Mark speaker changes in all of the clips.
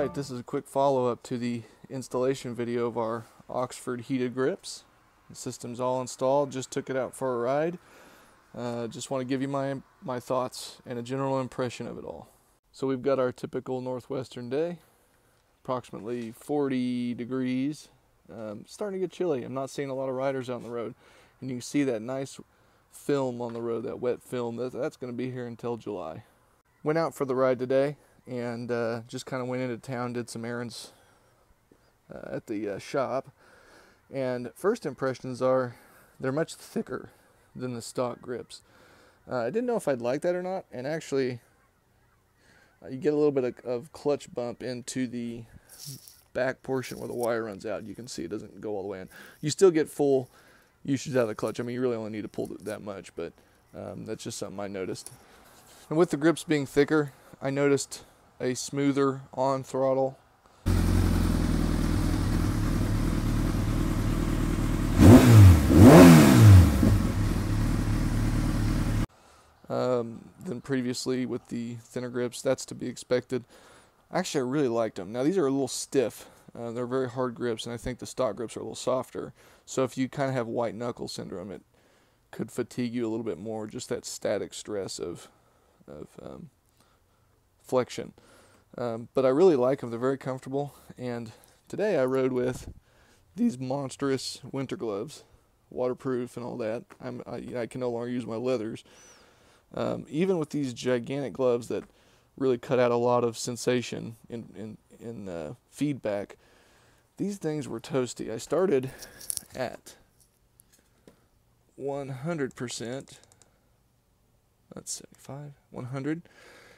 Speaker 1: Alright, this is a quick follow-up to the installation video of our Oxford heated grips. The system's all installed, just took it out for a ride. Just want to give you my thoughts and a general impression of it all. So we've got our typical northwestern day, approximately 40 degrees. Starting to get chilly. I'm not seeing a lot of riders out on the road. And you can see that nice film on the road, that wet film, that's going to be here until July. Went out for the ride today and just kind of went into town, did some errands at the shop. And first impressions are they're much thicker than the stock grips. I didn't know if I'd like that or not, and actually you get a little bit of clutch bump into the back portion where the wire runs out. You can see it doesn't go all the way in. You still get full usage out of the clutch. I mean, you really only need to pull it that much, but that's just something I noticed. And with the grips being thicker, I noticed a smoother on throttle. Than previously with the thinner grips. That's to be expected. Actually, I really liked them. Now, these are a little stiff. They're very hard grips, and I think the stock grips are a little softer. So if you kind of have white knuckle syndrome, it could fatigue you a little bit more, just that static stress of flexion. But I really like them. They're very comfortable. And today I rode with these monstrous winter gloves, waterproof and all that. I can no longer use my leathers. Even with these gigantic gloves that really cut out a lot of sensation in feedback, these things were toasty. I started at 100%, that's 75, 100,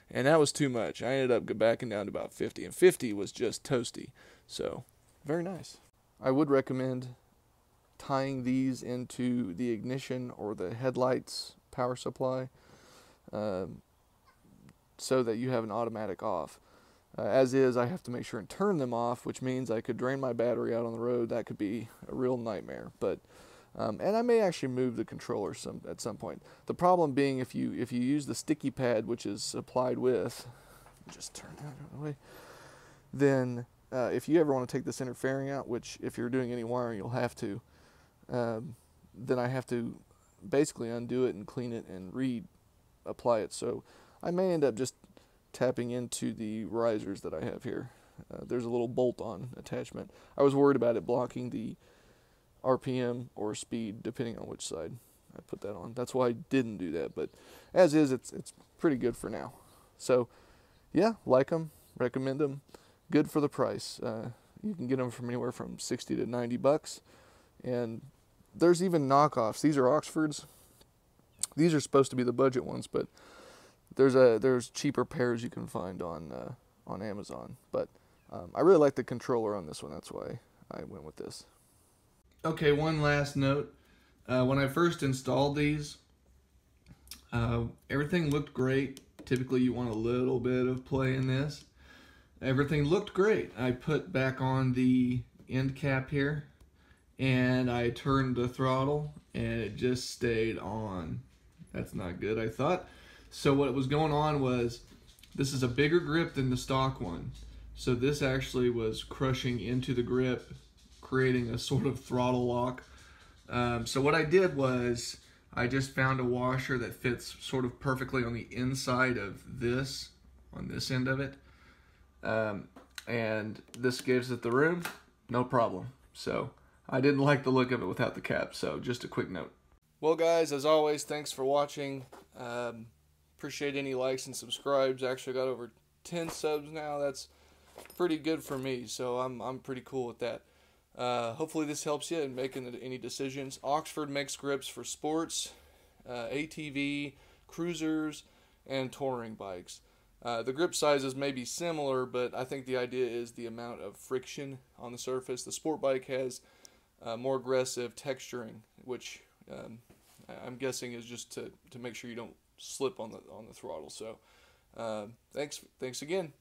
Speaker 1: and that was too much. I ended up backing down to about 50, and 50 was just toasty, so very nice. I would recommend tying these into the ignition or the headlights power supply, so that you have an automatic off. As is, I have to make sure and turn them off, which means I could drain my battery out on the road. That could be a real nightmare. But and I may actually move the controller at some point. The problem being, if you use the sticky pad, which is supplied with, just turn that out of the way, then if you ever want to take this inner fairing out, which if you're doing any wiring you'll have to, then I have to basically undo it and clean it and reapply it. So I may end up just tapping into the risers that I have here. There's a little bolt-on attachment. I was worried about it blocking the RPM or speed, depending on which side I put that on. That's why I didn't do that, but as is, it's pretty good for now. So yeah, like them, recommend them. Good for the price. You can get them from anywhere from 60 to 90 bucks, and there's even knockoffs. These are Oxfords. These are supposed to be the budget ones, but there's cheaper pairs you can find on Amazon. But I really like the controller on this one. That's why I went with this. Okay, one last note. When I first installed these, everything looked great. Typically, you want a little bit of play in this. Everything looked great. I put back on the end cap here, and I turned the throttle, and it just stayed on. That's not good, I thought. So what was going on was, this is a bigger grip than the stock one. So this actually was crushing into the grip, creating a sort of throttle lock. So what I did was, I just found a washer that fits sort of perfectly on the inside of this, on this end of it. And this gives it the room, no problem. So I didn't like the look of it without the cap, so just a quick note. Well guys, as always, thanks for watching. Appreciate any likes and subscribes. Actually got over 10 subs now. That's pretty good for me, so I'm pretty cool with that. Hopefully this helps you in making any decisions. Oxford makes grips for sports, ATV, cruisers, and touring bikes. The grip sizes may be similar, but I think the idea is the amount of friction on the surface. The sport bike has more aggressive texturing, which I'm guessing is just to make sure you don't slip on the throttle. So thanks again.